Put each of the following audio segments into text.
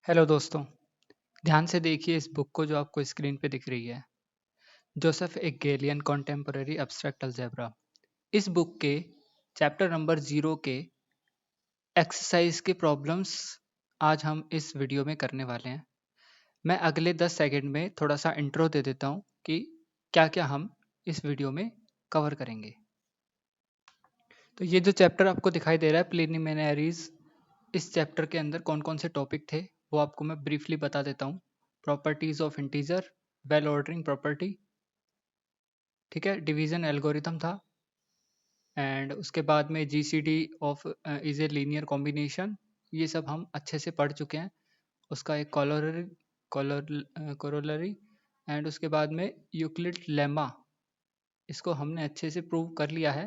Hello दोस्तों, ध्यान से देखिए इस बुक को जो आपको स्क्रीन पे दिख रही है। जोसेफ ए गेलियन कॉन्टेम्पोरेरी एब्स्ट्रैक्ट अलजेब्रा। इस बुक के चैप्टर नंबर 0 के एक्सरसाइज के प्रॉब्लम्स आज हम इस वीडियो में करने वाले हैं। मैं अगले 10 सेकंड में थोड़ा सा इंट्रो दे देता हूँ कि क्या-क्या हम इस वीडियो में कवर करेंगे। तो ये जो चैप्टर आपको दिखाई दे रहा है प्रिलिमिनरीज, इस चैप्टर के अंदर कौन-कौन से टॉपिक थे वो आपको मैं ब्रीफली बता देता हूँ। Properties of integer, well ordering property, ठीक है, डिवीजन एल्गोरिथम था, एंड उसके बाद में GCD of is a linear combination. ये सब हम अच्छे से पढ़ चुके हैं। उसका एक कोरोलरी एंड उसके बाद में यूक्लिड लेमा, इसको हमने अच्छे से प्रूव कर लिया है।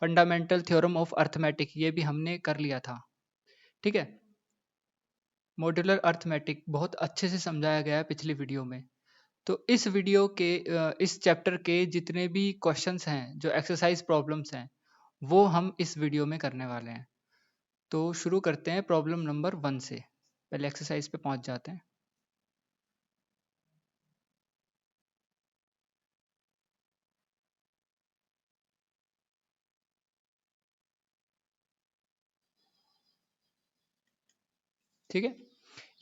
फंडामेंटल थ्योरम ऑफ अर्थमेटिक, ये भी हमने कर लिया था, ठीक है। मॉड्यूलर अर्थमेटिक बहुत अच्छे से समझाया गया है पिछली वीडियो में। तो इस वीडियो के इस चैप्टर के जितने भी क्वेश्चंस हैं, जो एक्सरसाइज प्रॉब्लम्स हैं, वो हम इस वीडियो में करने वाले हैं। तो शुरू करते हैं प्रॉब्लम नंबर 1 से। पहले एक्सरसाइज पे पहुंच जाते हैं। ठीक है,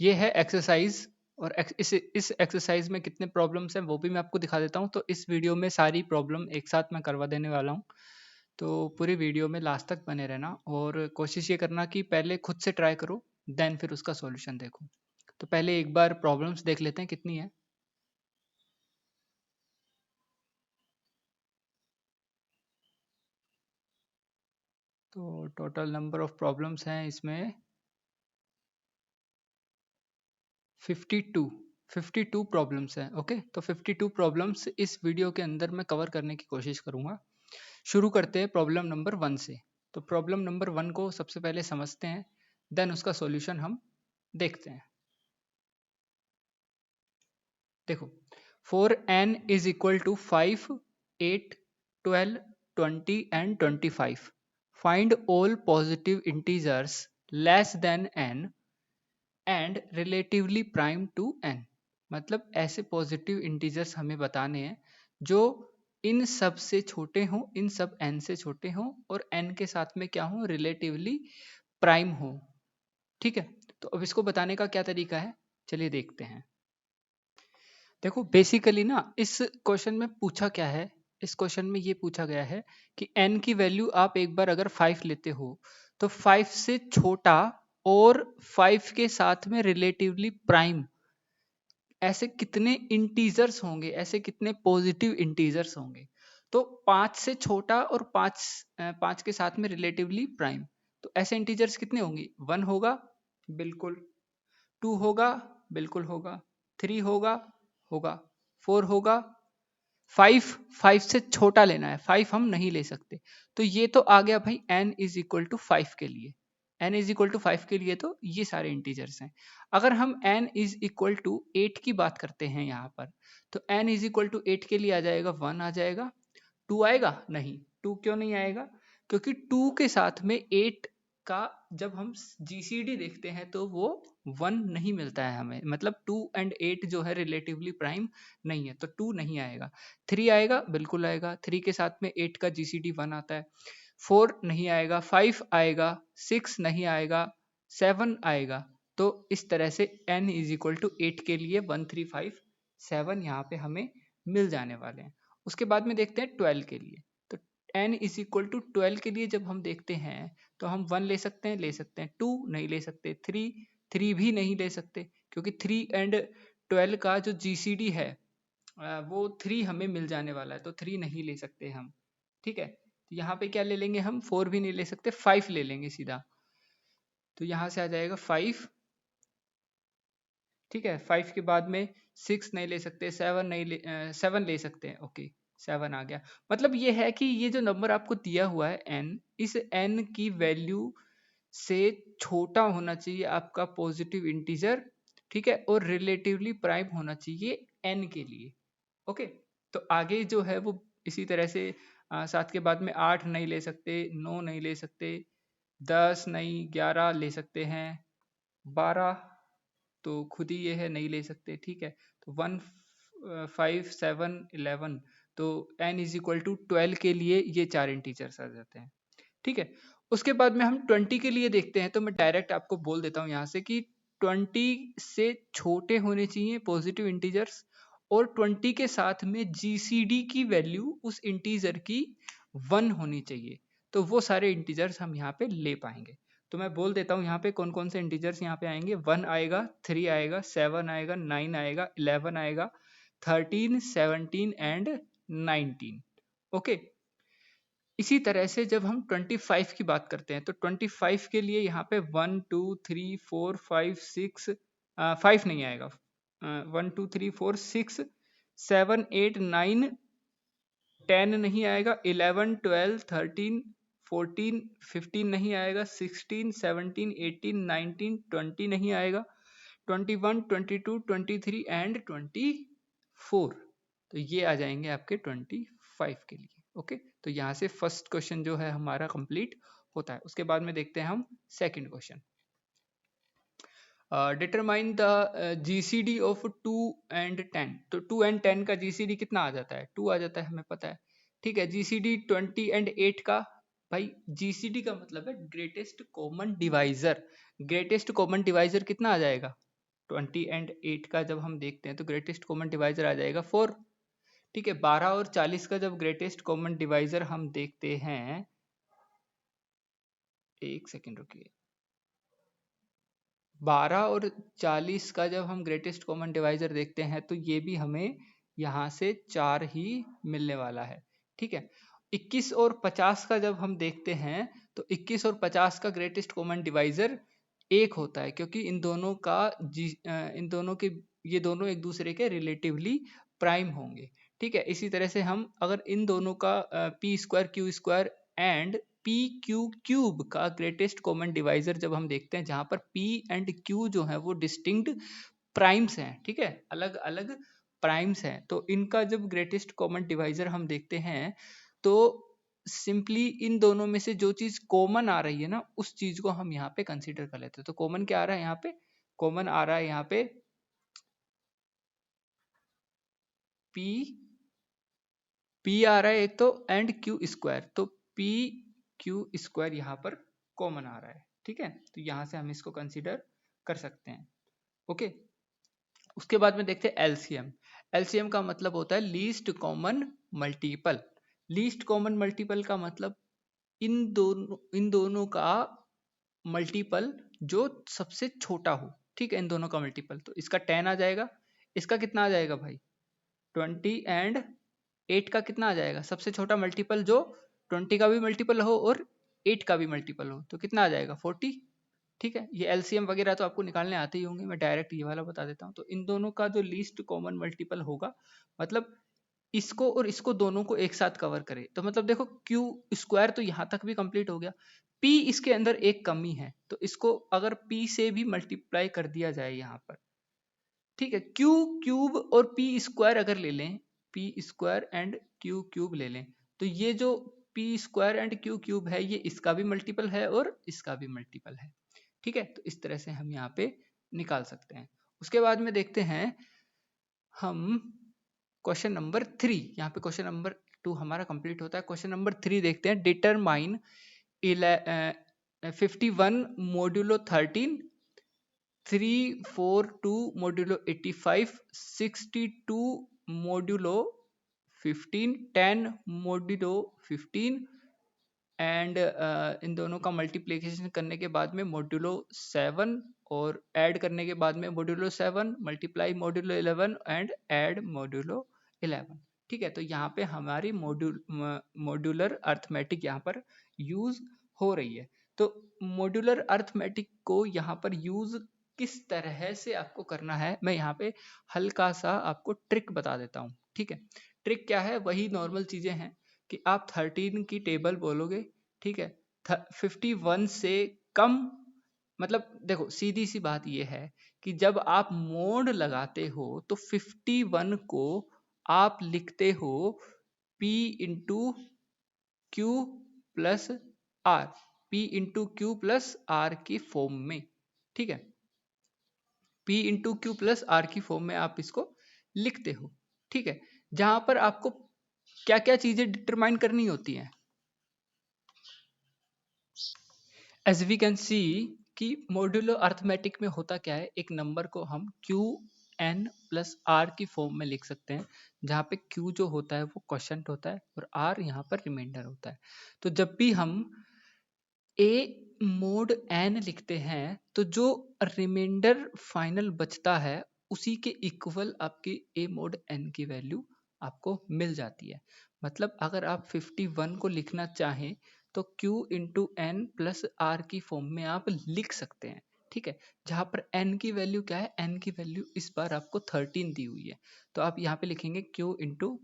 ये है एक्सरसाइज। और इस एक्सरसाइज में कितने प्रॉब्लम्स हैं वो भी मैं आपको दिखा देता हूँ। तो इस वीडियो में सारी प्रॉब्लम एक साथ मैं करवा देने वाला हूँ। तो पूरी वीडियो में लास्ट तक बने रहना और कोशिश ये करना कि पहले खुद से ट्राई करो, देन फिर उसका सॉल्यूशन देखो। तो पहले एक बार प्रॉब्लम्स देख लेते हैं कितनी है। तो टोटल नंबर ऑफ प्रॉब्लम्स हैं इसमें 52। 52 प्रॉब्लम्स हैं। ओके, तो 52 प्रॉब्लम्स इस वीडियो के अंदर मैं कवर करने की कोशिश करूंगा। शुरू करते हैं प्रॉब्लम नंबर 1 से। तो प्रॉब्लम नंबर 1 को सबसे पहले समझते हैं, देन उसका सॉल्यूशन हम देखते हैं। देखो, for n is equal to 5, 8, 12, 20 and 25, find all positive integers less than n and relatively prime to n। मतलब ऐसे पॉजिटिव इंटीजर्स हमें बताने हैं जो इन सब से छोटे हों, इन सब n से छोटे हों और n के साथ में क्या हों, रिलेटिवली प्राइम हो। ठीक है, तो अब इसको बताने का क्या तरीका है, चलिए देखते हैं। देखो बेसिकली ना इस क्वेश्चन में पूछा क्या है, इस क्वेश्चन में ये पूछा गया है कि n की वैल्यू आप एक बार अगर 5 लेते हो तो 5 से छोटा और 5 के साथ में रिलेटिवली प्राइम ऐसे कितने इंटीजर्स होंगे, ऐसे कितने पॉजिटिव इंटीजर्स होंगे। तो 5 से छोटा और 5 के साथ में रिलेटिवली प्राइम, तो ऐसे इंटीजर्स कितने होंगे, 1 होगा बिल्कुल, 2 होगा बिल्कुल होगा, 3 होगा होगा, 4 होगा, 5 से छोटा लेना है, 5 हम नहीं ले सकते। तो ये तो आ गया भाई n इज इक्वल टू 5 के लिए, n इज इक्वल टू 5 के लिए तो ये सारे इंटीजर्स हैं। अगर हम n इज इक्वल टू 8 की बात करते हैं यहाँ पर, तो n इज इक्वल टू 8 के लिए आ जाएगा 1 आ जाएगा, 2 आएगा नहीं, 2 क्यों नहीं आएगा, क्योंकि 2 के साथ में 8 का जब हम जीसीडी देखते हैं तो वो 1 नहीं मिलता है हमें, मतलब 2 एंड 8 जो है रिलेटिवली प्राइम नहीं है, तो 2 नहीं आएगा। 3 आएगा बिल्कुल आएगा, 3 के साथ में 8 का जीसीडी 1 आता है। 4 नहीं आएगा, 5 आएगा, 6 नहीं आएगा, 7 आएगा। तो इस तरह से n इज इक्वल टू 8 के लिए 1 3 5 7 यहाँ पे हमें मिल जाने वाले हैं। उसके बाद में देखते हैं 12 के लिए। तो n इज इक्वल टू 12 के लिए जब हम देखते हैं तो हम 1 ले सकते हैं, 2 नहीं ले सकते, 3 भी नहीं ले सकते, क्योंकि 3 एंड 12 का जो जीसीडी है वो 3 हमें मिल जाने वाला है, तो 3 नहीं ले सकते हम। ठीक है, तो यहाँ पे क्या ले लेंगे हम, 4 भी नहीं ले सकते, 5 ले लेंगे सीधा। तो यहाँ से आ जाएगा 5। ठीक है, 5 के बाद में 6 नहीं ले सकते, 7 ले सकते हैं। ओके, 7 आ गया। मतलब ये है कि ये जो नंबर आपको दिया हुआ है n, इस n की वैल्यू से छोटा होना चाहिए आपका पॉजिटिव इंटीजर, ठीक है, और रिलेटिवली प्राइम होना चाहिए n के लिए। ओके, तो आगे जो है वो इसी तरह से 7 के बाद में 8 नहीं ले सकते, 9 नहीं ले सकते, 10 नहीं, 11 ले सकते हैं, 12, तो खुद ही ये है, नहीं ले सकते, ठीक है। तो 1 5 7 11, तो n इज इक्वल टू 12 के लिए ये 4 इंटीजर्स आ जाते हैं, ठीक है। उसके बाद में हम 20 के लिए देखते हैं, तो मैं डायरेक्ट आपको बोल देता हूँ यहाँ से कि 20 से छोटे होने चाहिए पॉजिटिव इंटीजर्स, और 20 के साथ में जीसीडी की वैल्यू उस इंटीजर की 1 होनी चाहिए, तो वो सारे इंटीजर्स हम यहाँ पे ले पाएंगे। तो मैं बोल देता हूँ यहाँ पे कौन कौन से इंटीजर्स यहाँ पे आएंगे। 1 आएगा, 3 आएगा, 7 आएगा, 9 आएगा, 11 आएगा, 13, 17 एंड 19। ओके, इसी तरह से जब हम 25 की बात करते हैं, तो 25 के लिए यहाँ पे 1 2 3 4 5 6, 5 नहीं आएगा, 1 2 3 4 6 7 8 9 10 नहीं आएगा, 11 12 13 14 15 नहीं आएगा, 16 17 18 19 20 नहीं आएगा, 21 22 23 एंड 24, तो ये आ जाएंगे आपके 25 के लिए। ओके, तो यहाँ से फर्स्ट क्वेश्चन जो है हमारा कंप्लीट होता है। उसके बाद में देखते हैं हम second question. Determine the GCD of 2 and 10। तो 2 एंड 10 का जीसीडी कितना आ जाता है, 2 आ जाता है, हमें पता है, ठीक है। जीसीडी 20 एंड 8 का, भाई जीसीडी का मतलब है greatest common divisor. Greatest common divisor कितना आ जाएगा, 20 एंड 8 का जब हम देखते हैं तो ग्रेटेस्ट कॉमन डिवाइजर आ जाएगा 4, ठीक है। 12 और 40 का जब ग्रेटेस्ट कॉमन डिवाइजर हम देखते हैं, एक सेकेंड रुकिए, 12 और 40 का जब हम ग्रेटेस्ट कॉमन डिवाइजर देखते हैं तो ये भी हमें यहाँ से 4 ही मिलने वाला है, ठीक है। 21 और 50 का जब हम देखते हैं तो 21 और 50 का ग्रेटेस्ट कॉमन डिवाइजर 1 होता है, क्योंकि इन दोनों का इन दोनों के, ये दोनों एक दूसरे के रिलेटिवली प्राइम होंगे, ठीक है। इसी तरह से हम अगर इन दोनों का P square Q square and P Q cube का ग्रेटेस्ट कॉमन डिवाइजर जब हम देखते हैं, जहां पर पी एंड क्यू जो है वो डिस्टिंक्ट प्राइम्स हैं, ठीक है, अलग अलग प्राइम्स हैं, तो इनका जब ग्रेटेस्ट कॉमन डिवाइजर हम देखते हैं तो सिंपली इन दोनों में से जो चीज कॉमन आ रही है ना, उस चीज को हम यहाँ पे कंसीडर कर लेते हैं। तो कॉमन क्या आ रहा है यहाँ पे, कॉमन आ रहा है यहाँ पे पी, पी आ रहा है एक तो, एंड क्यू स्क्वायर, तो पी क्यू स्क्वायर यहाँ पर कॉमन आ रहा है, ठीक है। तो यहाँ से हम इसको कंसीडर कर सकते हैं। ओके, उसके बाद में देखते हैं एलसीएम। एलसीएम का मतलब होता है least common multiple. Least common multiple का मतलब इन दोनों का मल्टीपल जो सबसे छोटा हो, ठीक है, इन दोनों का मल्टीपल। तो इसका 10 आ जाएगा, इसका कितना आ जाएगा भाई, 20 एंड 8 का कितना आ जाएगा, सबसे छोटा मल्टीपल जो 20 का भी मल्टीपल हो और 8 का भी मल्टीपल हो, तो कितना आ जाएगा 40, ठीक है। ये एलसीएम वगैरह तो आपको निकालने आते ही होंगे, मैं डायरेक्ट ये वाला बता देता हूँ। तो इन दोनों का जो लीस्ट कॉमन मल्टीपल होगा, मतलब इसको और इसको दोनों को एक साथ कवर करे, तो मतलब देखो क्यू स्क्वायर तो यहाँ तक भी कंप्लीट हो गया, पी इसके अंदर एक कमी है, तो इसको अगर पी से भी मल्टीप्लाई कर दिया जाए यहाँ पर, ठीक है। क्यू क्यूब और पी स्क्वायर अगर ले लें, P square and Q cube ले लें, तो ये जो P square and Q cube है, ये इसका भी मल्टीपल है और इसका भी मल्टीपल है, ठीक है। तो इस तरह से हम यहाँ पे निकाल सकते हैं। उसके बाद में देखते हैं हम क्वेश्चन नंबर 3। यहाँ पे क्वेश्चन नंबर 2 हमारा कंप्लीट होता है। क्वेश्चन नंबर 3 देखते हैं, determine 51 modulo 13, 342 modulo 85, 62 modulo 15, 10 modulo 15 and in दोनों का मल्टीप्लिकेशन करने के बाद में मोड्यूलो 7, और ऐड करने के बाद में modulo 7 multiply modulo 11 and add modulo 11, ठीक है। तो यहाँ पे हमारी मोड्यूलर अर्थमेटिक यहाँ पर यूज हो रही है। तो मोड्यूलर अर्थमेटिक को यहाँ पर यूज किस तरह से आपको करना है, मैं यहाँ पे हल्का सा आपको ट्रिक बता देता हूँ, ठीक है। ट्रिक क्या है, वही नॉर्मल चीजें हैं कि आप 13 की टेबल बोलोगे, ठीक है। 51 से कम, मतलब देखो सीधी सी बात ये है कि जब आप मोड लगाते हो तो 51 को आप लिखते हो P into Q plus R, P into Q plus R की फॉर्म में, ठीक है। P into Q plus R की फॉर्म में आप इसको लिखते हो। ठीक है, जहां पर आपको क्या क्या चीजें डिटरमाइन करनी होती हैं। एज वी कैन सी कि मॉड्यूलो अर्थमेटिक में होता क्या है, एक नंबर को हम क्यू एन प्लस आर की फॉर्म में लिख सकते हैं, जहाँ पे क्यू जो होता है वो क्वोशंट होता है और आर यहाँ पर रिमाइंडर होता है। तो जब भी हम ए मोड एन लिखते हैं तो जो रिमाइंडर फाइनल बचता है उसी के इक्वल आपकी ए मोड एन की वैल्यू आपको मिल जाती है। मतलब अगर आप 51 को लिखना चाहें तो Q into N plus R की फॉर्म में आप लिख सकते हैं। ठीक है, जहां पर n की वैल्यू क्या है, n की वैल्यू इस बार आपको 13 दी हुई है, तो आप यहाँ पे लिखेंगे Q इंटू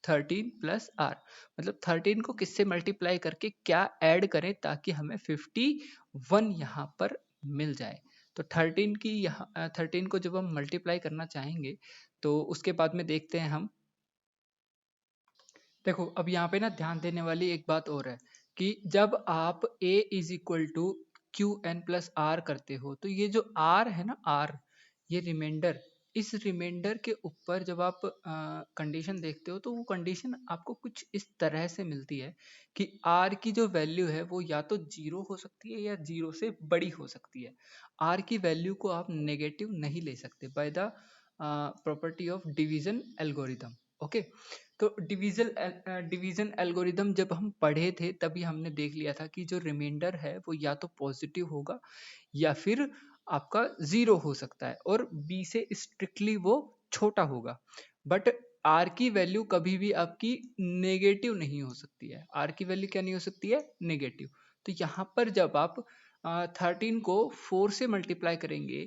13 प्लस आर। मतलब 13 को किससे मल्टीप्लाई करके क्या ऐड करें ताकि हमें 51 यहाँ पर मिल जाए। तो 13 की यहाँ 13 को जब हम मल्टीप्लाई करना चाहेंगे तो उसके बाद में देखते हैं हम। देखो अब यहाँ पे ना ध्यान देने वाली एक बात और है कि जब आप a is equal to Q N plus R करते हो तो ये जो r है ना, r ये रिमाइंडर, इस रिमाइंडर के ऊपर जब आप कंडीशन देखते हो तो वो कंडीशन आपको कुछ इस तरह से मिलती है कि r की जो वैल्यू है वो या तो जीरो हो सकती है या जीरो से बड़ी हो सकती है। r की वैल्यू को आप नेगेटिव नहीं ले सकते by the property of division algorithm. Okay, तो डिवीजन एल्गोरिदम जब हम पढ़े थे तभी हमने देख लिया था कि जो रिमाइंडर है वो या तो पॉजिटिव होगा या फिर आपका जीरो हो सकता है और b से स्ट्रिक्टली वो छोटा होगा। बट r की वैल्यू कभी भी आपकी नेगेटिव नहीं हो सकती है। r की वैल्यू क्या नहीं हो सकती है, नेगेटिव। तो यहाँ पर जब आप 13 को 4 से मल्टीप्लाई करेंगे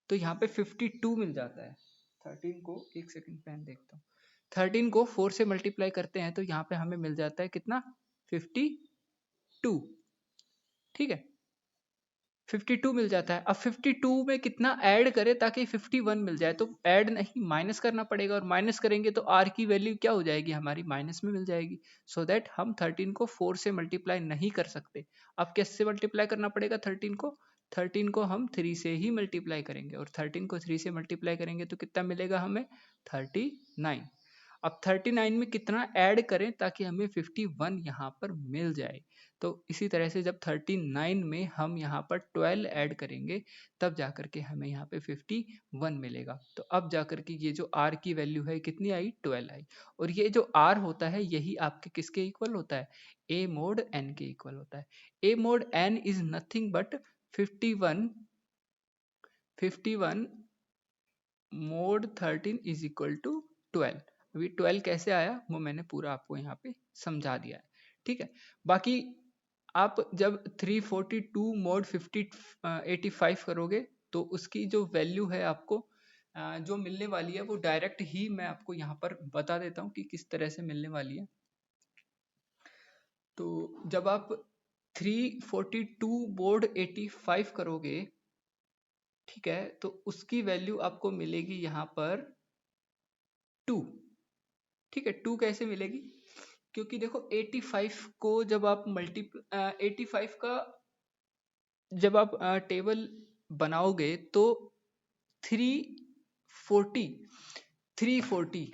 तो यहाँ पे 52 मिल जाता है। 13 को एक सेकंड पेन देखता हूँ। 13 को 4 से मल्टीप्लाई करते हैं तो यहाँ पे हमें मिल जाता है कितना, 52। ठीक है, 52 मिल जाता है। अब 52 में कितना ऐड करें ताकि 51 मिल जाए, तो ऐड नहीं माइनस करना पड़ेगा और माइनस करेंगे तो r की वैल्यू क्या हो जाएगी, हमारी माइनस में मिल जाएगी। सो दैट हम 13 को 4 से मल्टीप्लाई नहीं कर सकते। अब कैसे मल्टीप्लाई करना पड़ेगा 13 को, 13 को हम 3 से ही मल्टीप्लाई करेंगे और 13 को 3 से मल्टीप्लाई करेंगे तो कितना मिलेगा हमें, 39। अब 39 में कितना ऐड करें ताकि हमें 51 यहाँ पर मिल जाए। तो इसी तरह से जब 39 में हम यहाँ पर 12 ऐड करेंगे तब जाकर के हमें यहाँ पे 51 मिलेगा। तो अब जाकर के ये जो r की वैल्यू है कितनी आई, 12 आई। और ये जो r होता है यही आपके किसके इक्वल होता है, a मोड n के इक्वल होता है। a mod n is nothing but 51 mod 13 is equal to 12। अभी 12 कैसे आया वो मैंने पूरा आपको यहाँ पे समझा दिया है। ठीक है, बाकी आप जब 342 मोड 85 करोगे तो उसकी जो वैल्यू है आपको जो मिलने वाली है वो डायरेक्ट ही मैं आपको यहाँ पर बता देता हूँ कि किस तरह से मिलने वाली है। तो जब आप 342 मोड 85 करोगे, ठीक है, तो उसकी वैल्यू आपको मिलेगी यहाँ पर 2। ठीक है, 2 कैसे मिलेगी, क्योंकि देखो 85 को जब आप 85 का जब आप टेबल बनाओगे तो 340 340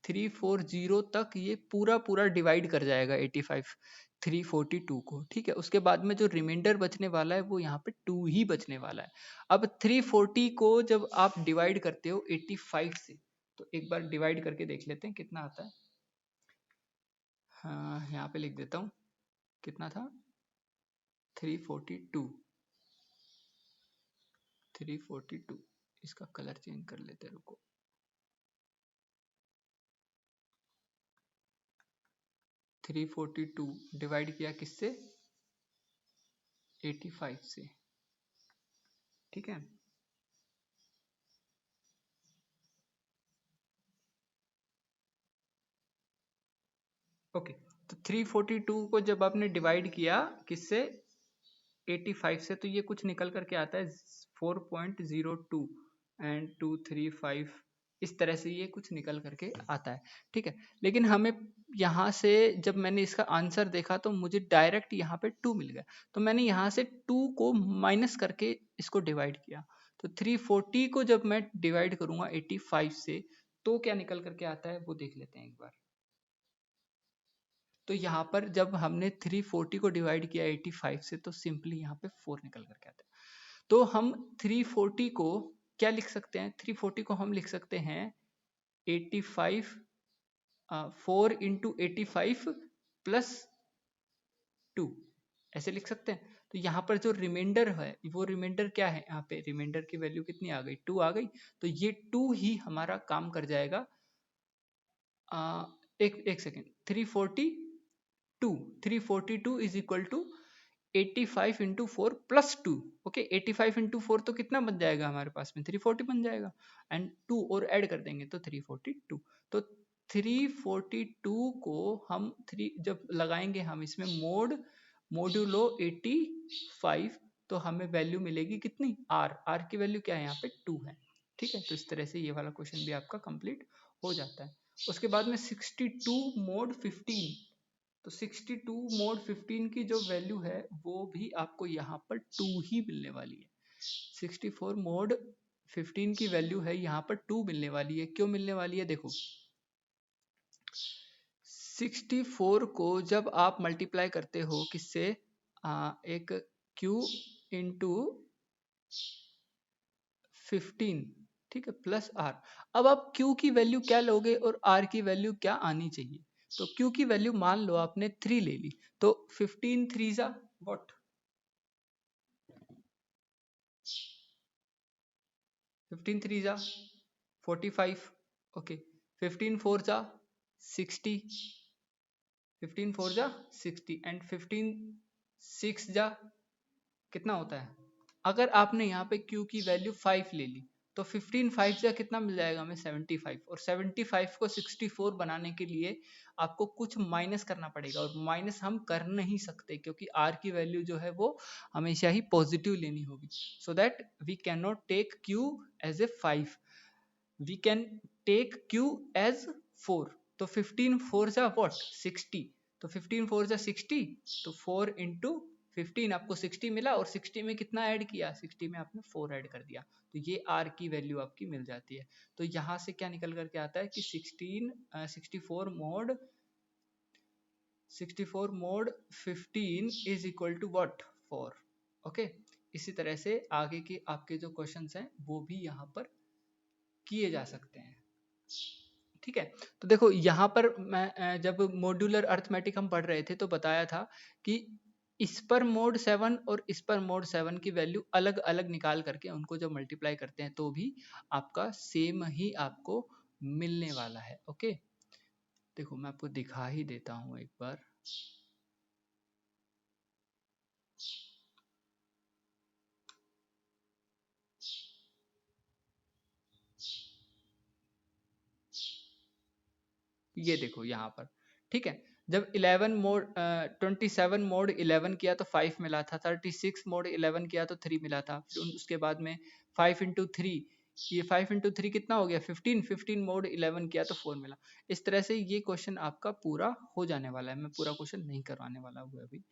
340 तक ये पूरा पूरा डिवाइड कर जाएगा 85 342 को। ठीक है, उसके बाद में जो रिमाइंडर बचने वाला है वो यहाँ पे 2 ही बचने वाला है। अब 340 को जब आप डिवाइड करते हो 85 से तो एक बार डिवाइड करके देख लेते हैं कितना आता है। हाँ, यहाँ पे लिख देता हूँ कितना था, 342 342। इसका कलर चेंज कर लेते हैं, रुको। 342 डिवाइड किया किससे, 85 से। ठीक है, ओके। तो 342 को जब आपने डिवाइड किया किससे, 85 से, तो ये कुछ निकल करके आता है 4.02 एंड 235, इस तरह से ये कुछ निकल करके आता है। ठीक है, लेकिन हमें यहाँ से जब मैंने इसका आंसर देखा तो मुझे डायरेक्ट यहाँ पे 2 मिल गया, तो मैंने यहाँ से 2 को माइनस करके इसको डिवाइड किया। तो 340 को जब मैं डिवाइड करूंगा 85 से तो क्या निकल करके आता है वो देख लेते हैं एक बार। तो यहाँ पर जब हमने 340 को डिवाइड किया 85 से तो सिंपली यहाँ पे 4 निकल करके आता है। तो हम 340 को क्या लिख सकते हैं, 340 को हम लिख सकते हैं 85 4 इंटू 85 प्लस 2 ऐसे लिख सकते हैं। तो यहाँ पर जो रिमाइंडर है वो रिमाइंडर क्या है, यहाँ पे रिमाइंडर की वैल्यू कितनी आ गई, 2 आ गई। तो ये 2 ही हमारा काम कर जाएगा। एक second, 342 342 is equal to 85 into 4 plus 2। Okay, 85 into 4 तो कितना बन जाएगा हमारे पास में, 340 बन जाएगा। एंड 2 और ऐड कर देंगे तो 342। तो 342 को हम 3 जब लगाएंगे हम इसमें मोडुलो 85, तो हमें वैल्यू मिलेगी कितनी, आर की वैल्यू क्या है यहाँ पे 2 है। ठीक है, तो इस तरह से ये वाला क्वेश्चन भी आपका कंप्लीट हो जाता है। उसके बाद में 62 मोड 15, तो 62 मोड 15 की जो वैल्यू है वो भी आपको यहाँ पर 2 ही मिलने वाली है। 64 मोड 15 की वैल्यू है यहाँ पर 2 मिलने वाली है। क्यों मिलने वाली है, देखो 64 को जब आप मल्टीप्लाई करते हो किससे, एक Q इंटू 15, ठीक है, प्लस R। अब आप Q की वैल्यू क्या लोगे और R की वैल्यू क्या आनी चाहिए। तो Q की वैल्यू मान लो आपने 3 ले ली, तो 15 3 जा व्हाट, 15 3 जा 45, ओके, 15 4 जा 60, 15 4 जा 60 एंड 15 6 जा कितना होता है। अगर आपने यहाँ पे Q की वैल्यू 5 ले ली तो 15 5 से कितना मिल जाएगा हमें 75, और 75 को 64 बनाने के लिए आपको कुछ माइनस करना पड़ेगा, और माइनस हम कर नहीं सकते क्योंकि R की वैल्यू जो है वो हमेशा ही पॉजिटिव लेनी होगी। So that we can not take Q as a 5, we can take Q as 4। तो 15 4 जा व्हाट 60, तो 15 4 जा 60, तो 4 इंटू 15 आपको 60 मिला, और 60 में कितना ऐड किया, 60 में आपने 4 ऐड कर दिया, तो ये R की वैल्यू आपकी मिल जाती है। तो यहाँ से क्या निकल करके आता है कि 64 mod 15 is equal to what 4। Okay, इसी तरह से आगे के आपके जो क्वेश्चंस हैं वो भी यहाँ पर किए जा सकते हैं। ठीक है, तो देखो यहाँ पर मैं जब मॉड्यूलर अर्थमेटिक हम पढ़ रहे थे तो बताया था कि इस पर मोड 7 और इस पर मोड 7 की वैल्यू अलग अलग निकाल करके उनको जब मल्टीप्लाई करते हैं तो भी आपका सेम ही आपको मिलने वाला है। ओके, देखो मैं आपको दिखा ही देता हूँ एक बार। ये देखो यहाँ पर, ठीक है, जब 11 मोड 27 मोड 11 किया तो 5 मिला था, 36 मोड 11 किया तो 3 मिला था, फिर उसके बाद में 5 इंटू 3, ये 5 इंटू 3 कितना हो गया 15, 15 मोड 11 किया तो 4 मिला। इस तरह से ये क्वेश्चन आपका पूरा हो जाने वाला है, मैं पूरा क्वेश्चन नहीं करवाने वाला हूँ अभी।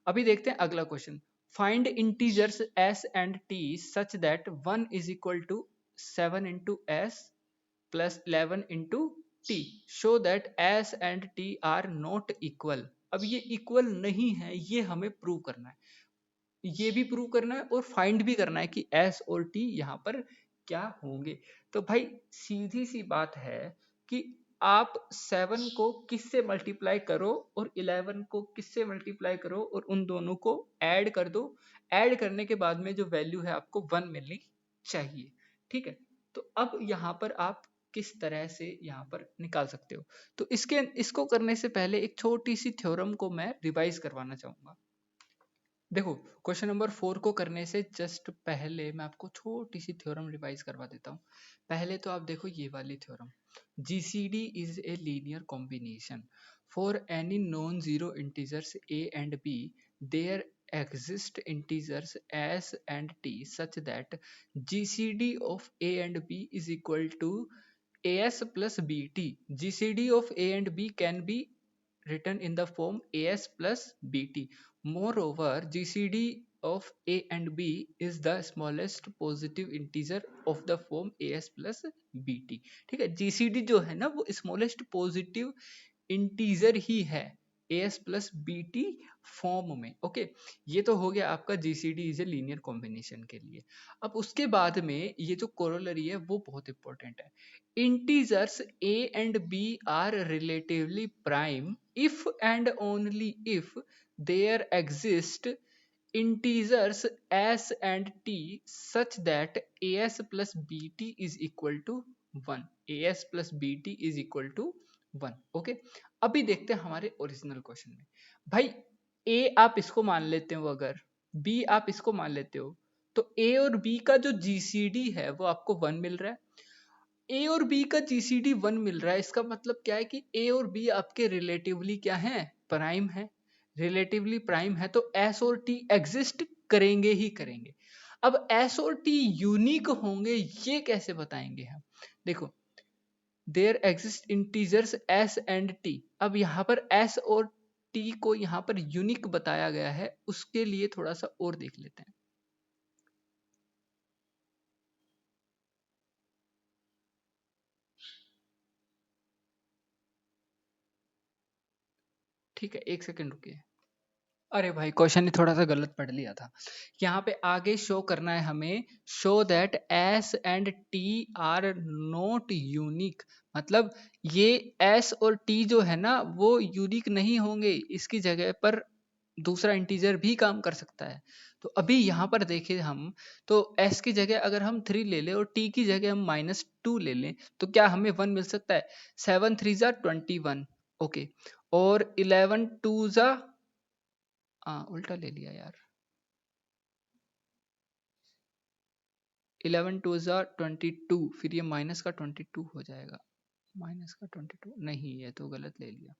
अभी देखते हैं अगला question, find integers s and t such that 1 is equal to 7 into s plus 11 into T, show that S and T are not equal. अब ये इक्वल नहीं है, ये हमें प्रूव करना है, ये भी प्रूव करना है और फाइंड भी करना है कि एस और टी यहाँ पर क्या होंगे। तो भाई सीधी सी बात है कि आप 7 को किससे मल्टीप्लाई करो और 11 को किससे मल्टीप्लाई करो और उन दोनों को ऐड कर दो, ऐड करने के बाद में जो वैल्यू है आपको 1 मिलनी चाहिए। ठीक है, तो अब यहाँ पर आप किस तरह से यहाँ पर निकाल सकते हो, तो इसको करने से पहले एक छोटी सी थ्योरम को मैं रिवाइज करवाना चाहूंगा। देखो क्वेश्चन नंबर 4 को करने से जस्ट पहले मैं आपको छोटी सी थ्योरम रिवाइज करवा देता हूँ। पहले तो आप देखो ये वाली theorem, GCD is a linear combination for any non zero integers a and b, there exist integers s and t such that GCD of a and b is equal to as plus bt. GCD of a and b can be written in the form as plus bt. Moreover, GCD of a and b is the smallest positive integer of the form as plus bt। ठीक है, GCD जो है ना वो smallest positive integer ही है S plus B T form में। Okay, ये तो हो गया आपका GCD is a linear combination के लिए। अब उसके बाद में ये जो कोरोलरी है वो बहुत इंपॉर्टेंट है। Integers A and B are relatively prime if and only if there exist integers s and t such that as plus bt is equal to 1। as plus bt is equal to 1। Okay, अभी देखते हैं हमारे original question में। भाई a आप इसको मान लेते हो, अगर b आप इसको मान लेते हो, तो a और b का जो gcd है वो आपको 1 मिल रहा है। a और b का gcd 1 मिल रहा है, इसका मतलब क्या है कि a और b आपके रिलेटिवली क्या है, प्राइम है। रिलेटिवली प्राइम है तो s और t एग्जिस्ट करेंगे ही करेंगे। अब s और t यूनिक होंगे ये कैसे बताएंगे हम? देखो, there exist integers s and t। अब यहाँ पर s और t को यहाँ पर यूनिक बताया गया है, उसके लिए थोड़ा सा और देख लेते हैं। ठीक है, एक सेकंड रुकिए। अरे भाई क्वेश्चन ही थोड़ा सा गलत पढ़ लिया था। यहाँ पे आगे शो करना है हमें, show that S and T are not unique. मतलब ये एस और टी जो है ना वो यूनिक नहीं होंगे, इसकी जगह पर दूसरा इंटीजर भी काम कर सकता है। तो अभी यहाँ पर देखें हम, तो s की जगह अगर हम 3 ले लें और t की जगह हम -2 ले लें तो क्या हमें 1 मिल सकता है? 7 3 जा 21। ओके, और 11 2 जा उल्टा ले लिया यार। 11 टू ज़ा 22, फिर ये माइनस का 22 हो जाएगा। माइनस का 22 नहीं, ये तो गलत ले लिया।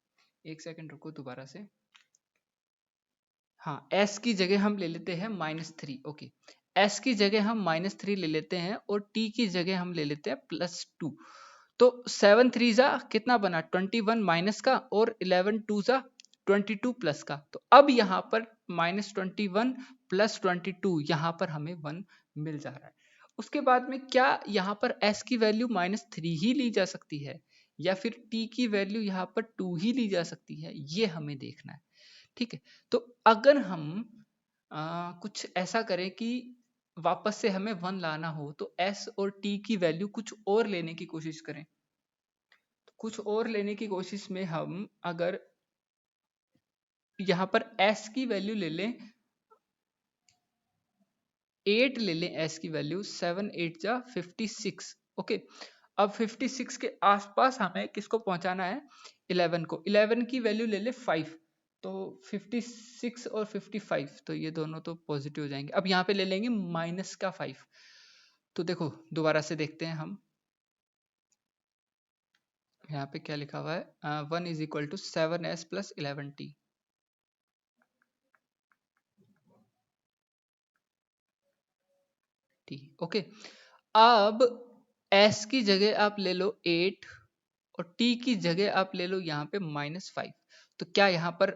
एक सेकंड रुको, दोबारा से। हाँ, s की जगह हम ले लेते हैं -3। ओके, s की जगह हम -3 ले लेते हैं और t की जगह हम ले लेते हैं +2। तो 7 3 ज़ा कितना बना, 21 माइनस का, और 11 2 ज़ा 22 प्लस का। तो अब यहाँ पर -21 + 22, यहाँ पर हमें 1 मिल जा रहा है। उसके बाद में क्या यहाँ पर s की वैल्यू -3 ही ली जा सकती है, या फिर t की वैल्यू यहाँ पर 2 ही ली जा सकती है, ये हमें देखना है। ठीक है, तो अगर हम कुछ ऐसा करें कि वापस से हमें 1 लाना हो, तो s और t की वैल्यू कुछ और लेने की कोशिश करें। तो कुछ और लेने की कोशिश में हम अगर यहाँ पर s की वैल्यू ले लें, 8 ले लें s की वैल्यू, 7 8 जा 56। ओके, अब 56 के आसपास हमें किसको पहुंचाना है, 11 को। 11 की वैल्यू ले ले 5, तो 56 और 55, तो ये दोनों तो पॉजिटिव हो जाएंगे। अब यहाँ पे ले लेंगे माइनस का 5। तो देखो दोबारा से देखते हैं हम, यहाँ पे क्या लिखा हुआ है, 1 is equal to 7s plus 11t। Okay, अब s की जगह आप ले लो 8 और t की जगह आप ले लो यहाँ पे -5। तो क्या यहाँ पर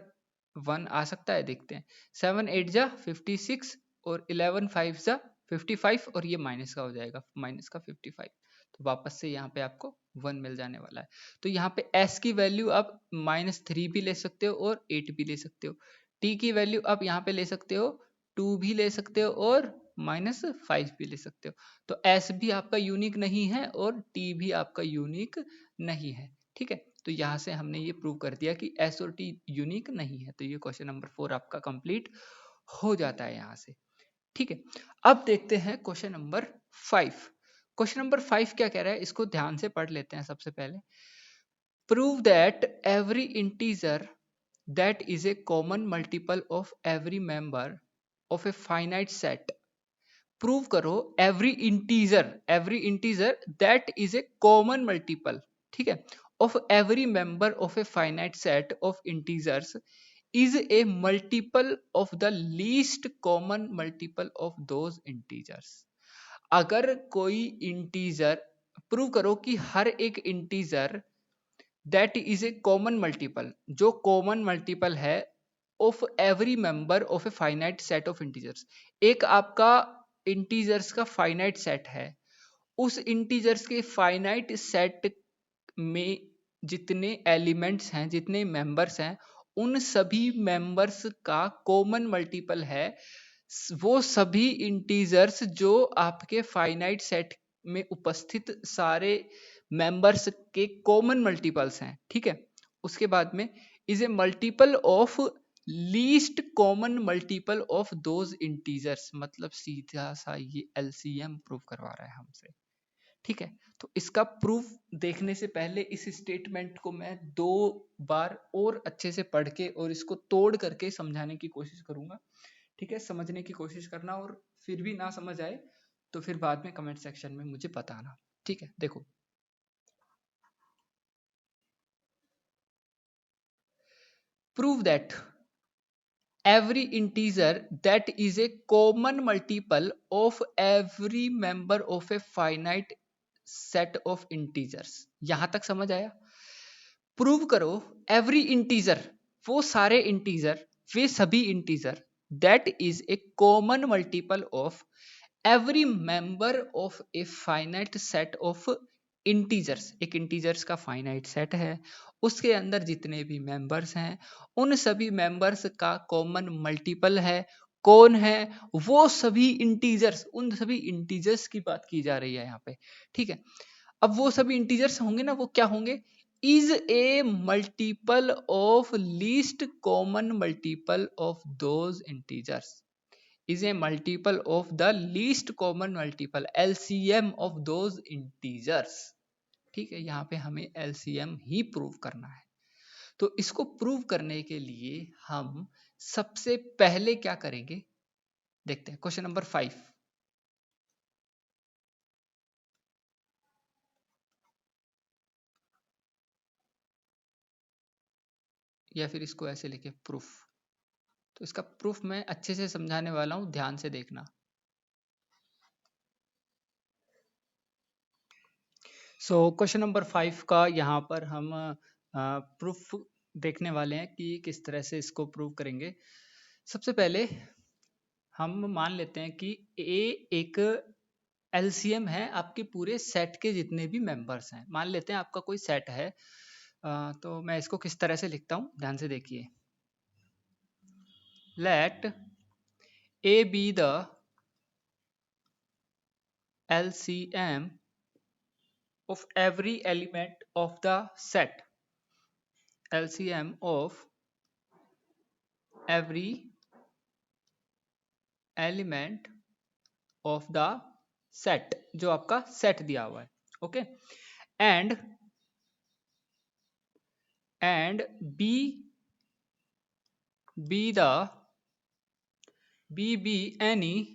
1 आ सकता है? देखते हैं। 7 8 जा 56 और 11 5 जा 55, और ये माइनस का हो जाएगा, माइनस का 55। तो वापस से यहाँ पे आपको 1 मिल जाने वाला है। तो यहाँ पे s की वैल्यू आप -3 भी ले सकते हो और 8 भी ले सकते हो। t की वैल्यू आप यहाँ पे ले सकते हो, 2 भी ले सकते हो और -5 भी ले सकते हो। तो s भी आपका यूनिक नहीं है और t भी आपका यूनिक नहीं है। ठीक है, तो यहाँ से हमने ये प्रूव कर दिया कि s और t यूनिक नहीं है। तो ये क्वेश्चन नंबर 4 आपका कंप्लीट हो जाता है यहाँ से। ठीक है, अब देखते हैं क्वेश्चन नंबर 5। क्वेश्चन नंबर 5 क्या कह रहा है, इसको ध्यान से पढ़ लेते हैं सबसे पहले। Prove that every integer that is a common multiple of every member of a finite set। Prove करो every integer that is a common multiple, ठीक है, of every member of a finite set of integers is a multiple of the least common multiple of those integers। अगर कोई integer, prove करो कि हर एक integer that is a common multiple, जो common multiple है of every member of a finite set of integers. एक आपका integers का फाइनाइट सेट है, उस इंटीजर्स के फाइनाइट सेट में जितने एलिमेंट्स हैं, जितने मेंबर्स हैं, उन सभी मेंबर्स का कॉमन मल्टीपल है वो सभी इंटीजर्स जो आपके फाइनाइट सेट में उपस्थित सारे मेंबर्स के कॉमन मल्टीपल्स हैं। ठीक है, उसके बाद में is a multiple of least common multiple of those integers, मतलब सीधा सा ये एलसीएम प्रूव करवा रहा है हमसे। ठीक है, तो इसका प्रूफ देखने से पहले इस स्टेटमेंट को मैं 2 बार और अच्छे से पढ़ के और इसको तोड़ करके समझाने की कोशिश करूंगा। ठीक है, समझने की कोशिश करना, और फिर भी ना समझ आए तो फिर बाद में कमेंट सेक्शन में मुझे बताना। ठीक है, देखो, prove that every integer that is a common multiple of every member of a finite set of integers। यहां तक समझ आया? प्रूव करो एवरी इंटीजर, वो सारे इंटीजर, वे सभी integer that is a common multiple of every member of a finite set of integers. एक integers का फाइनाइट सेट है, उसके अंदर जितने भी मेंबर्स हैं उन सभी मेंबर्स का कॉमन मल्टीपल है। कौन है? वो सभी इंटीजर्स, उन सभी इंटीजर्स की बात की जा रही है यहाँ पे। ठीक है, अब वो सभी इंटीजर्स होंगे ना, वो क्या होंगे? Is a multiple of least common multiple of those integers, is a multiple of the least common multiple LCM of those integers। ठीक है, यहाँ पे हमें LCM ही प्रूव करना है। तो इसको प्रूव करने के लिए हम सबसे पहले क्या करेंगे, देखते हैं क्वेश्चन नंबर 5। या फिर इसको ऐसे लिखे प्रूफ। तो इसका प्रूफ मैं अच्छे से समझाने वाला हूं, ध्यान से देखना। सो क्वेश्चन नंबर 5 का यहाँ पर हम प्रूफ देखने वाले हैं कि किस तरह से इसको प्रूव करेंगे। सबसे पहले हम मान लेते हैं कि ए एक एलसीएम है आपके पूरे सेट के जितने भी मेंबर्स हैं। मान लेते हैं आपका कोई सेट है, तो मैं इसको किस तरह से लिखता हूं, ध्यान से देखिए। Let A be the LCM of every element of the set, LCM of every element of the set, जो आपका सेट दिया हुआ है। Okay, and be any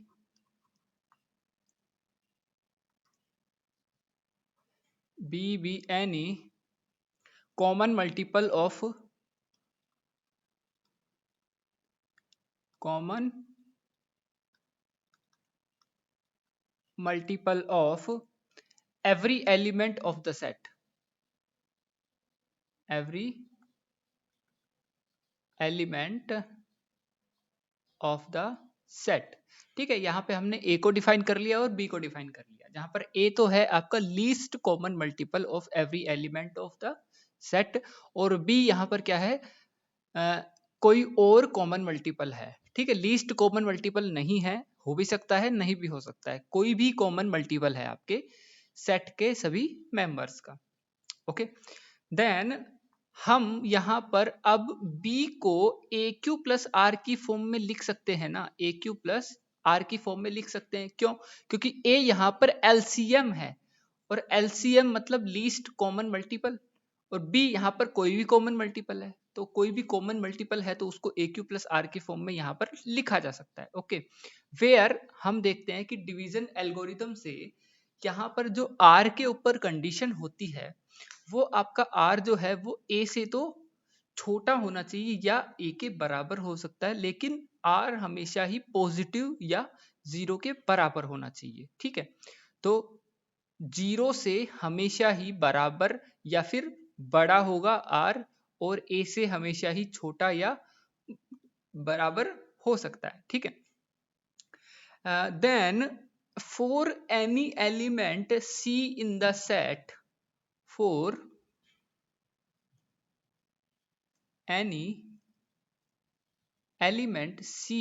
common multiple of every element of the set, every element of the set। ठीक है, यहाँ पे हमने ए को डिफाइन कर लिया और बी को डिफाइन कर लिया। जहां पर ए तो है आपका least common multiple of every element of the set, और बी यहाँ पर क्या है, कोई और कॉमन मल्टीपल है। ठीक है, लीस्ट कॉमन मल्टीपल नहीं है, हो भी सकता है नहीं भी हो सकता है, कोई भी कॉमन मल्टीपल है आपके सेट के सभी मेंबर्स का। ओके, देन हम यहां पर अब b को ए क्यू प्लस आर की फॉर्म में लिख सकते हैं ना, ए क्यू प्लस आर की फॉर्म में लिख सकते हैं। क्यों? क्योंकि a यहां पर एलसीएम है, और एलसीएम मतलब लीस्ट कॉमन मल्टीपल, और b यहां पर कोई भी कॉमन मल्टीपल है। तो कोई भी कॉमन मल्टीपल है तो उसको ए क्यू प्लस आर की फॉर्म में यहां पर लिखा जा सकता है। ओके, वेयर हम देखते हैं कि डिवीजन एल्गोरिथम से यहाँ पर जो r के ऊपर कंडीशन होती है, वो आपका r जो है वो a से तो छोटा होना चाहिए या a के बराबर हो सकता है, लेकिन r हमेशा ही पॉजिटिव या 0 के बराबर होना चाहिए। ठीक है, तो 0 से हमेशा ही बराबर या फिर बड़ा होगा r, और a से हमेशा ही छोटा या बराबर हो सकता है, ठीक है। Then for any element C in the set, for any element C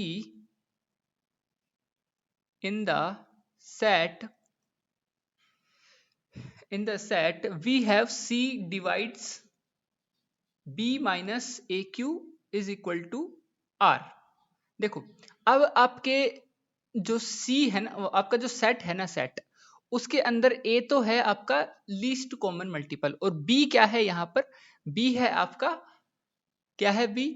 in the set we have C divides B minus AQ is equal to R। देखो, अब आपके जो C है ना, आपका जो सेट है ना, सेट उसके अंदर A तो है आपका लीस्ट कॉमन मल्टीपल, और B क्या है यहाँ पर, B है आपका, क्या है B,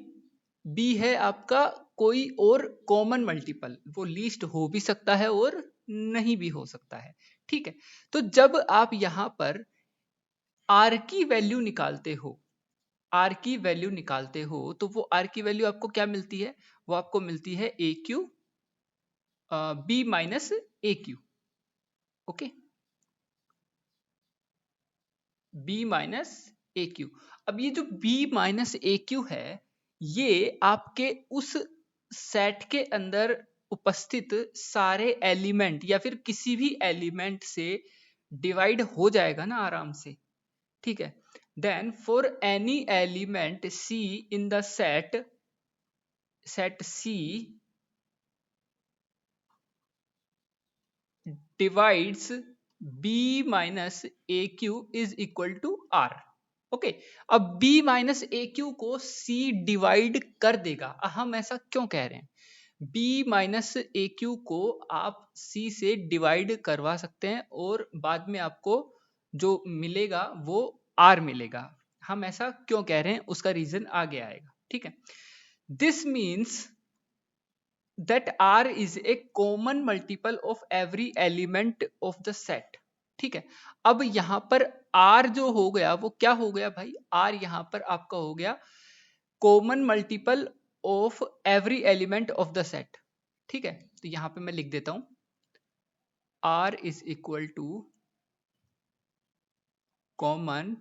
B है आपका कोई और कॉमन मल्टीपल, वो लीस्ट हो भी सकता है और नहीं भी हो सकता है, ठीक है। तो जब आप यहां पर R की वैल्यू निकालते हो, R की वैल्यू निकालते हो, तो वो R की वैल्यू आपको क्या मिलती है, वो आपको मिलती है AQ B minus AQ, okay, B minus AQ। अब ये जो B माइनस AQ है, ये आपके उस सेट के अंदर उपस्थित सारे एलिमेंट या फिर किसी भी एलिमेंट से डिवाइड हो जाएगा ना आराम से, ठीक है। Then for any element C in the set C divides B minus AQ is equal to R, okay. अब B माइनस AQ को C डिवाइड कर देगा। हम ऐसा क्यों कह रहे हैं, B माइनस AQ को आप C से डिवाइड करवा सकते हैं और बाद में आपको जो मिलेगा वो R मिलेगा। हम ऐसा क्यों कह रहे हैं, उसका रीजन आगे आएगा, ठीक है। This means that R is a common multiple of every element of the set, ठीक है। अब यहां पर R जो हो गया वो क्या हो गया भाई, R यहां पर आपका हो गया common multiple of every element of the set, ठीक है। तो यहां पे मैं लिख देता हूं R is equal to common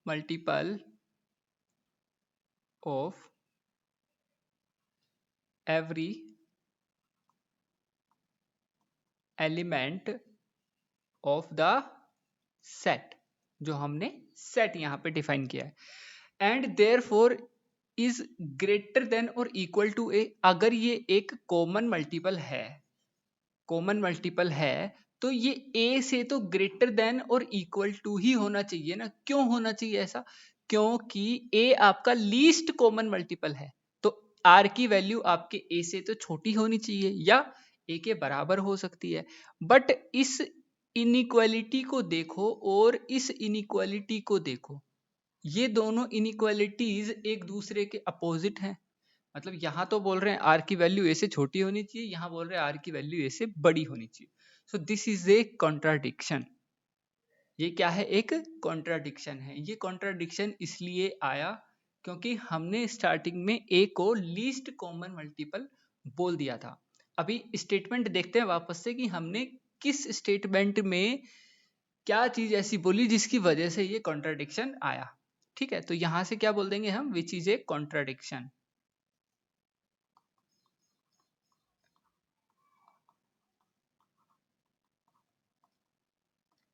multiple of every element of the set, जो हमने सेट यहां पे डिफाइन किया है। And therefore is greater than और इक्वल टू ए, अगर ये एक कॉमन मल्टीपल है, कॉमन मल्टीपल है, तो ये ए से तो ग्रेटर देन और इक्वल टू ही होना चाहिए ना। क्यों होना चाहिए ऐसा, क्योंकि ए आपका लीस्ट कॉमन मल्टीपल है, तो आर की वैल्यू आपके ए से तो छोटी होनी चाहिए या ए के बराबर हो सकती है। बट इस इनइक्वालिटी को देखो और इस इनइक्वालिटी को देखो, ये दोनों इनइक्वालिटीज एक दूसरे के अपोजिट हैं। मतलब यहां तो बोल रहे हैं आर की वैल्यू ए से छोटी होनी चाहिए, यहां बोल रहे हैं आर की वैल्यू ए से बड़ी होनी चाहिए। So this is a contradiction. ये क्या है, एक कॉन्ट्राडिक्शन है। ये कॉन्ट्राडिक्शन इसलिए आया क्योंकि हमने स्टार्टिंग में ए को लीस्ट कॉमन मल्टीपल बोल दिया था। अभी स्टेटमेंट देखते हैं वापस से कि हमने किस स्टेटमेंट में क्या चीज ऐसी बोली जिसकी वजह से ये कॉन्ट्राडिक्शन आया, ठीक है। तो यहां से क्या बोल देंगे हम, which is a contradiction,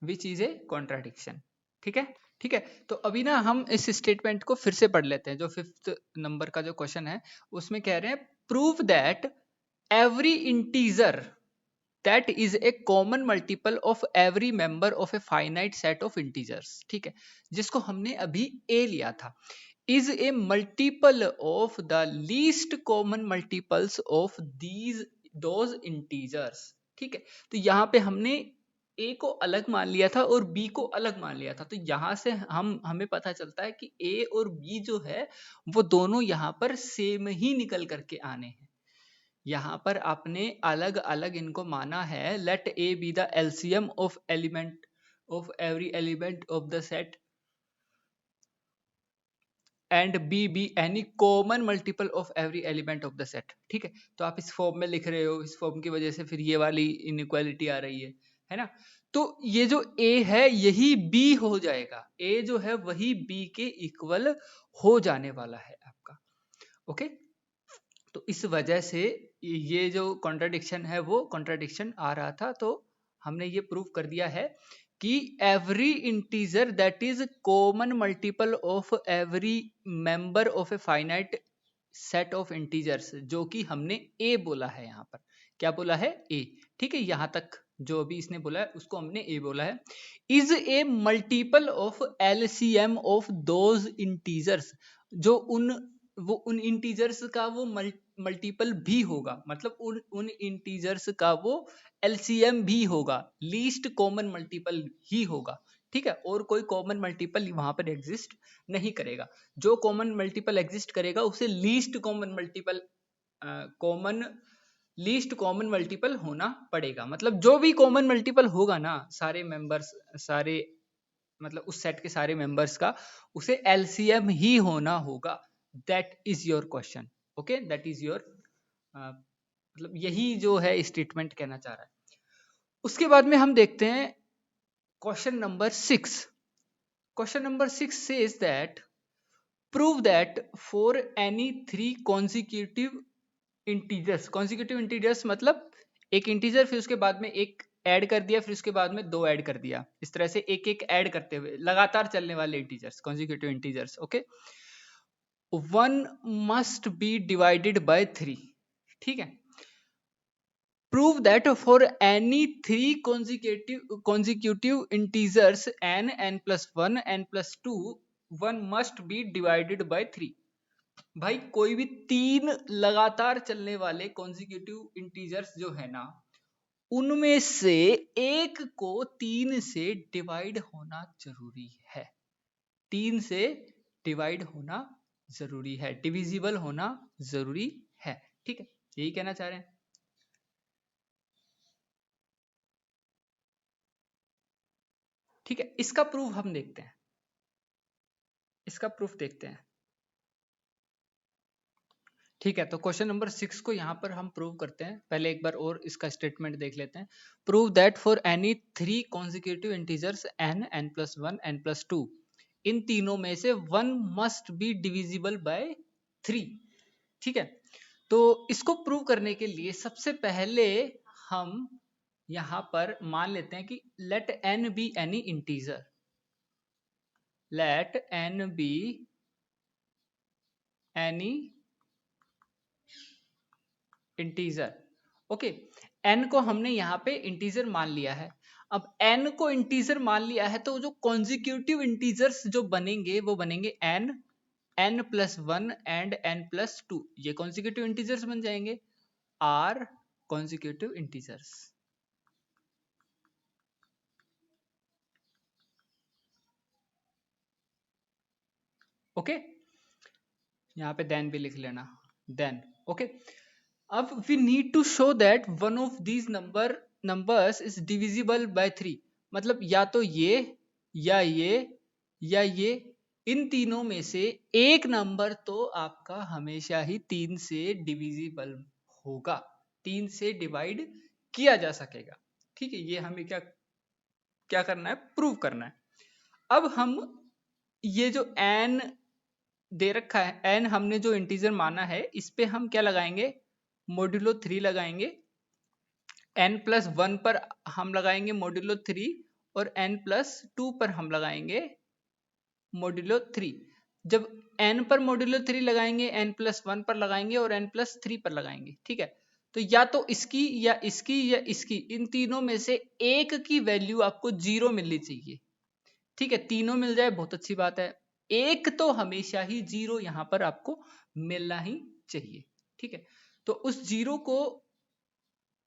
which is a contradiction, ठीक है। ठीक है, तो अभी ना हम इस स्टेटमेंट को फिर से पढ़ लेते हैं। जो 5th नंबर का जो क्वेश्चन है उसमें कह रहे हैं prove that every integer that is a common multiple of every member of a finite set of integers, ठीक है, जिसको हमने अभी ए लिया था, is a multiple of the least common multiples of these those integers, ठीक है। तो यहाँ पे हमने ए को अलग मान लिया था और बी को अलग मान लिया था, तो यहाँ से हमें पता चलता है कि ए और बी जो है वो दोनों यहाँ पर सेम ही निकल करके आने हैं। यहाँ पर आपने अलग अलग इनको माना है। Let A be the LCM of element of every element of the set and B be any common multiple of every element of the set, ठीक है। तो आप इस फॉर्म में लिख रहे हो, इस फॉर्म की वजह से फिर ये वाली इनइक्वालिटी आ रही है ना। तो ये जो a है यही b हो जाएगा, a जो है वही b के इक्वल हो जाने वाला है आपका। ओके, तो इस वजह से ये जो कॉन्ट्राडिक्शन है वो कॉन्ट्राडिक्शन आ रहा था, तो हमने ये प्रूव कर दिया है कि every integer that is common multiple of every member of a finite set of integers, जो कि हमने ए बोला है यहाँ पर। क्या बोला है? ए। ठीक है, यहां तक जो अभी इसने बोला है उसको हमने ए बोला है। Is a multiple of LCM of those integers, जो उन इंटीजर्स का वो मल्टीपल भी होगा, मतलब उन इंटीजर्स का वो एलसीएम भी होगा, लीस्ट कॉमन मल्टीपल ही होगा। ठीक है, और कोई कॉमन मल्टीपल वहां पर एग्जिस्ट नहीं करेगा। जो कॉमन मल्टीपल एग्जिस्ट करेगा उसे लीस्ट कॉमन मल्टीपल होना पड़ेगा। मतलब जो भी कॉमन मल्टीपल होगा ना, सारे मेंबर्स, सारे मतलब उस सेट के सारे मेंबर्स का, उसे एलसीएम ही होना होगा। That is your question. Okay, that is your मतलब यही जो है स्टेटमेंट कहना चाह रहा है। उसके बाद में हम देखते हैं question number 6। Question number 6 says that prove that for any three consecutive integers मतलब एक इंटीजर, फिर उसके बाद में एक ऐड कर दिया, फिर उसके बाद में दो ऐड कर दिया, इस तरह से एक एक ऐड करते हुए लगातार चलने वाले integers, consecutive integers. Okay, one must be divided by 3। ठीक है, prove that for any three consecutive integers n plus 1 n plus 2 one must be divided by 3। भाई कोई भी तीन लगातार चलने वाले कॉन्जिक्यूटिव इंटीजर्स जो है ना, उनमें से एक को 3 से डिवाइड होना जरूरी है। 3 से डिवाइड होना जरूरी है, डिविजिबल होना जरूरी है। ठीक है, यही कहना चाह रहे हैं। ठीक है, इसका प्रूफ हम देखते हैं, इसका प्रूफ देखते हैं। ठीक है, तो क्वेश्चन नंबर 6 को यहां पर हम प्रूव करते हैं। पहले एक बार और इसका स्टेटमेंट देख लेते हैं। Prove that for any three consecutive integers n n plus 1 n plus 2, इन तीनों में से one must be divisible by 3। ठीक है, तो इसको प्रूव करने के लिए सबसे पहले हम यहां पर मान लेते हैं कि let n be any integer, let n be any integer. Okay, n को हमने यहाँ पे इंटीजर मान लिया है। अब n को इंटीजर मान लिया है, तो जो कॉन्जिक्यूटिव इंटीजर्स जो बनेंगे वो बनेंगे n, n plus 1 and n plus 2। ये कॉन्जिक्यूटिव इंटीजर्स बन जाएंगे, आर कॉन्जिक्यूटिव इंटीजर्स। ओके, यहाँ पे देन भी लिख लेना, देन। ओके, अब we need to show that one of these numbers is divisible by 3। मतलब या तो ये या ये या ये, इन तीनों में से एक नंबर तो आपका हमेशा ही 3 से डिविजिबल होगा, 3 से डिवाइड किया जा सकेगा। ठीक है, ये हमें क्या क्या करना है, प्रूव करना है। अब हम ये जो n दे रखा है, n हमने जो इंटीजर माना है, इस पे हम क्या लगाएंगे, मोड्यूलो 3 लगाएंगे। n प्लस 1 पर हम लगाएंगे मोड्यूलो 3 और n प्लस 2 पर हम लगाएंगे मोड्यूलो 3। जब n पर मोड्यूलो 3 लगाएंगे, n प्लस 1 पर लगाएंगे और n प्लस 3 पर लगाएंगे। ठीक है, तो या तो इसकी या इसकी या इसकी, इन तीनों में से एक की वैल्यू आपको 0 मिलनी चाहिए। ठीक है, तीनों मिल जाए बहुत अच्छी बात है, एक तो हमेशा ही 0 यहां पर आपको मिलना ही चाहिए। ठीक है, तो उस 0 को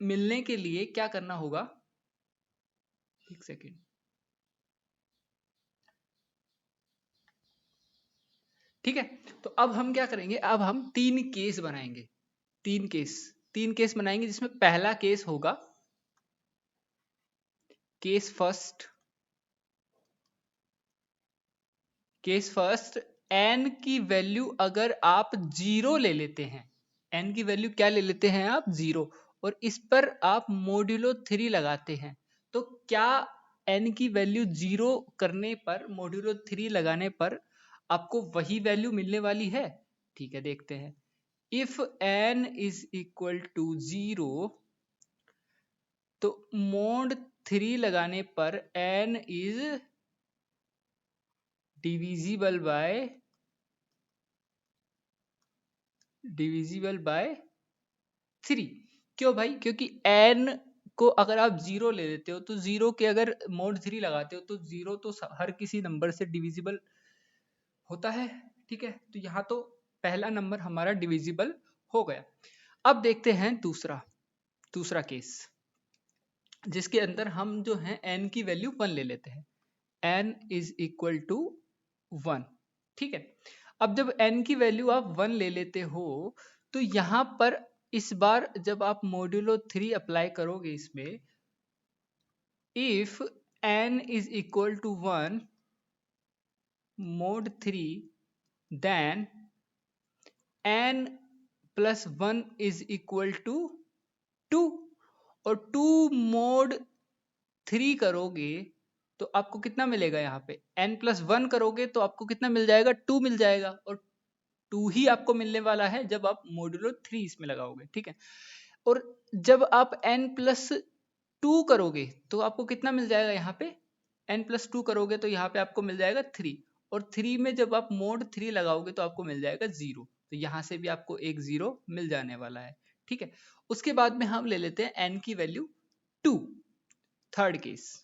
मिलने के लिए क्या करना होगा, एक सेकेंड। ठीक है, तो अब हम क्या करेंगे, अब हम तीन केस बनाएंगे, तीन केस बनाएंगे, जिसमें पहला केस होगा केस फर्स्ट। n की वैल्यू अगर आप 0 ले लेते हैं, n की वैल्यू क्या ले लेते हैं आप, 0, और इस पर आप मोड्यूलो 3 लगाते हैं, तो क्या n की वैल्यू 0 करने पर, मोड्यूलो 3 लगाने पर आपको वही वैल्यू मिलने वाली है? ठीक है, देखते हैं। If n is equal to 0 तो mod 3 लगाने पर n इज डिविजिबल बाय 3। क्यों भाई? क्योंकि n को अगर आप 0 ले लेते हो तो 0 के अगर mod 3 लगाते हो तो 0 तो हर किसी नंबर से डिविजिबल होता है। ठीक है, तो यहाँ तो पहला नंबर हमारा डिविजिबल हो गया। अब देखते हैं दूसरा केस, जिसके अंदर हम जो है n की वैल्यू 1 ले लेते हैं। n is equal to 1। ठीक है, अब जब n की वैल्यू आप 1 ले लेते हो तो यहां पर इस बार जब आप मॉड्यूलो 3 अप्लाई करोगे इसमें, if n is equal to 1 mod 3 then n plus 1 is equal to 2 और 2 mod 3 करोगे तो आपको कितना मिलेगा? यहाँ पे n प्लस 1 करोगे तो आपको कितना मिल जाएगा? 2 मिल जाएगा, और 2 ही आपको मिलने वाला है जब आप मॉड्यूलो 3 इसमें लगाओगे। ठीक है, और जब आप n प्लस 2 करोगे तो आपको कितना मिल जाएगा? यहाँ पे n प्लस 2 करोगे तो यहाँ पे आपको मिल जाएगा 3, और 3 में जब आप mod 3 लगाओगे तो आपको मिल जाएगा 0। तो यहाँ से भी आपको एक 0 मिल जाने वाला है। ठीक है, उसके बाद में हम ले लेते हैं n की वैल्यू 2, थर्ड केस।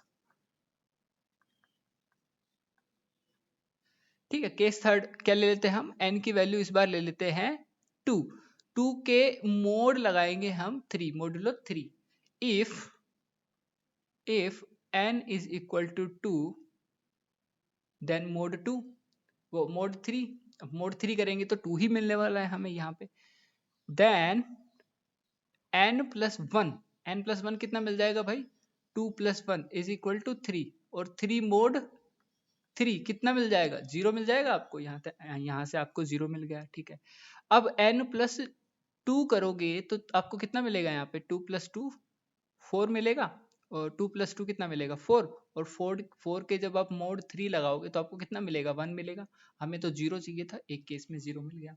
ठीक है, केस थर्ड क्या ले लेते हैं हम? n की वैल्यू इस बार ले लेते हैं 2। 2 के मोड लगाएंगे हम 3, modulo 3। If n is equal to 2 then mod 2, वो mod 3। अब mod 3 करेंगे तो 2 ही मिलने वाला है हमें यहाँ पे। Then n plus 1, n plus 1 कितना मिल जाएगा भाई? 2 प्लस 1 इज इक्वल टू 3, और 3 mod 3 कितना मिल जाएगा? 0 मिल जाएगा आपको। यहाँ से आपको 0 मिल गया। ठीक है, अब n प्लस 2 करोगे तो आपको कितना मिलेगा? यहाँ पे 2 प्लस 2 4 मिलेगा, और 2 प्लस 2 कितना मिलेगा? 4, और 4 के जब आप mod 3 लगाओगे तो आपको कितना मिलेगा? 1 मिलेगा। हमें तो 0 चाहिए था, एक केस में 0 मिल गया।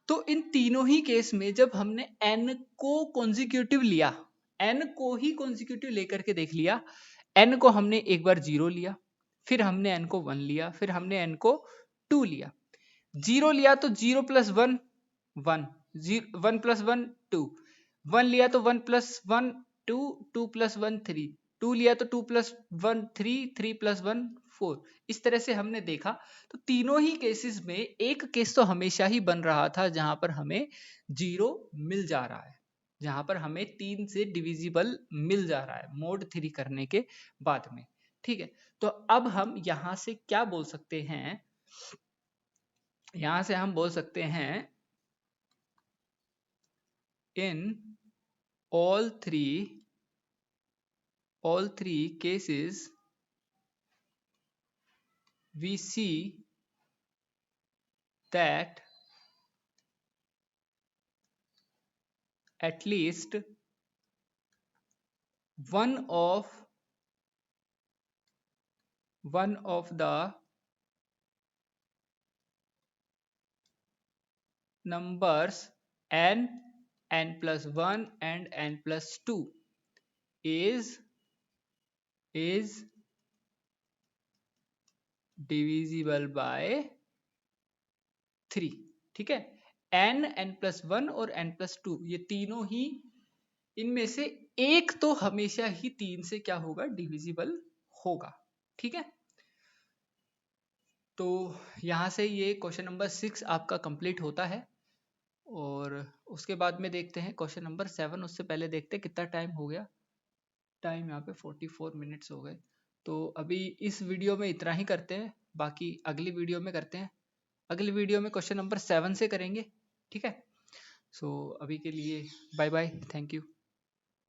तो इन तीनों ही केस में जब हमने n को कॉन्जिक्यूटिव लिया, n को ही कॉन्जिक्यूटिव लेकर के देख लिया, n को हमने एक बार 0 लिया, फिर हमने n को 1 लिया, फिर हमने n को 2 लिया। 0 लिया तो 0 प्लस 1 1, 1 प्लस 1 2, 1 लिया तो 1 प्लस 1 2, 2 प्लस 1 3, 2 लिया तो 2 प्लस 1 3, 3 प्लस 1 4। इस तरह से हमने देखा तो तीनों ही केसेस में एक केस तो हमेशा ही बन रहा था जहां पर हमें 0 मिल जा रहा है, जहां पर हमें 3 से डिविजिबल मिल जा रहा है mod 3 करने के बाद में। ठीक है, तो अब हम यहां से क्या बोल सकते हैं? यहां से हम बोल सकते हैं in all three cases we see that at least one of the numbers n plus 1 and n plus 2 is divisible by 3। ठीक है, n plus 1 और n plus 2 ये तीनों ही, इनमें से एक तो हमेशा ही 3 से क्या होगा? डिविजिबल होगा। ठीक है, तो यहाँ से ये क्वेश्चन नंबर 6 आपका कंप्लीट होता है, और उसके बाद में देखते हैं क्वेश्चन नंबर 7। उससे पहले देखते हैं कितना टाइम हो गया। टाइम यहाँ पे 44 मिनट्स हो गए। तो अभी इस वीडियो में इतना ही करते हैं, बाकी अगली वीडियो में करते हैं। अगली वीडियो में क्वेश्चन नंबर 7 से करेंगे। ठीक है, सो अभी के लिए बाय बाय, थैंक यू।